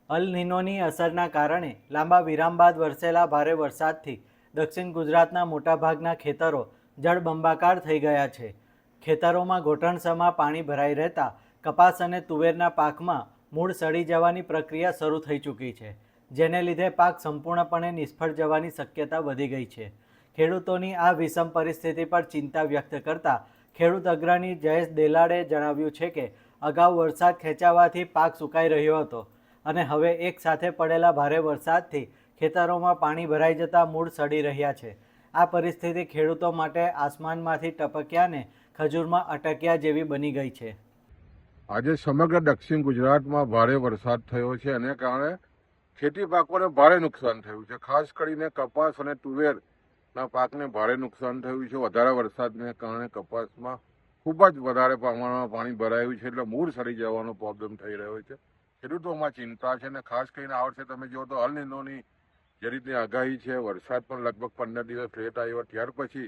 અલ નિનોની અસરના કારણે લાંબા વિરામ બાદ વરસેલા ભારે વરસાદથી દક્ષિણ ગુજરાતના મોટાભાગના ખેતરો જળબંબાકાર થઈ ગયા છે. ખેતરોમાં ઘૂંટણસમાં પાણી ભરાઈ રહેતા કપાસ અને તુવેરના પાકમાં મૂળ સડી જવાની પ્રક્રિયા શરૂ થઈ ચૂકી છે, જેને લીધે પાક સંપૂર્ણપણે નિષ્ફળ જવાની શક્યતા વધી ગઈ છે. ખેડૂતોની આ વિષમ પરિસ્થિતિ પર ચિંતા વ્યક્ત કરતા ખેડૂત અગ્રણી જયેશ દેલાડે જણાવ્યું છે કે અગાઉ વરસાદ ખેંચાવાથી પાક સુકાઈ રહ્યો હતો અને હવે એક સાથે પડેલા ભારે વરસાદથી ખેતરોમાં પાણી ભરાઈ જતા મૂળ સડી રહ્યા છે. આ પરિસ્થિતિ ખેડૂતો માટે આસમાનમાંથી ટપક્યાને ખજૂરમાં અટક્યા જેવી બની ગઈ છે. આજે સમગ્ર દક્ષિણ ગુજરાતમાં ભારે વરસાદ થયો છે અને કારણે ખેતી પાકોને ભારે નુકસાન થયું છે. ખાસ કરીને કપાસ અને તુવેરના પાકને ભારે નુકસાન થયું છે. વધારે વરસાદને કારણે કપાસમાં ખૂબ જ વધારે પ્રમાણમાં પાણી ભરાયું છે, એટલે મૂળ સડી જવાનો પ્રોબ્લેમ થઈ રહ્યો છે. ખેડૂતોમાં ચિંતા છે અને ખાસ કરીને આ વર્ષે તમે જુઓ તો અલ નિનોની જે રીતની આગાહી છે, વરસાદ પણ લગભગ 15 દિવસ લેટ આવ્યો, ત્યાર પછી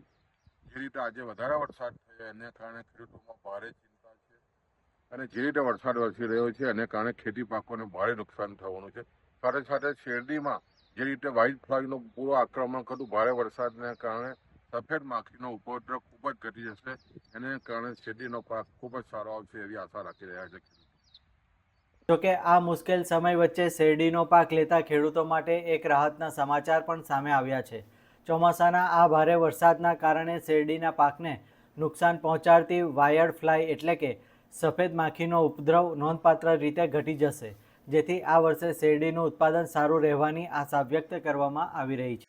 જે રીતે આજે વધારે વરસાદ થયો એને કારણે ખેડૂતોમાં ભારે ચિંતા છે અને જે રીતે વરસાદ વરસી રહ્યો છે એને કારણે ખેતી પાકોને ભારે નુકસાન થવાનું છે. સાથે સાથે શેરડીમાં જે રીતે વ્હાઇટ ફ્લાયનું પૂરું આક્રમણ હતું, ભારે વરસાદને કારણે સફેદ માખીનો ઉપદ્રવ ખૂબ જ ઘટી જશે, એને કારણે શેરડીનો પાક ખૂબ જ સારો આવશે એવી આશા રાખી રહ્યા છે. જોકે આ મુશ્કેલ સમય વચ્ચે શેરડીનો પાક લેતા ખેડૂતો માટે એક રાહતના સમાચાર પણ સામે આવ્યા છે. ચોમાસાના આ ભારે વરસાદના કારણે શેરડીના પાકને નુકસાન પહોંચાડતી વાયર્ડ ફ્લાય એટલે કે સફેદ માખીનો ઉપદ્રવ નોંધપાત્ર રીતે ઘટી જશે, જેથી આ વર્ષે શેરડીનું ઉત્પાદન સારું રહેવાની આશા વ્યક્ત કરવામાં આવી રહી છે.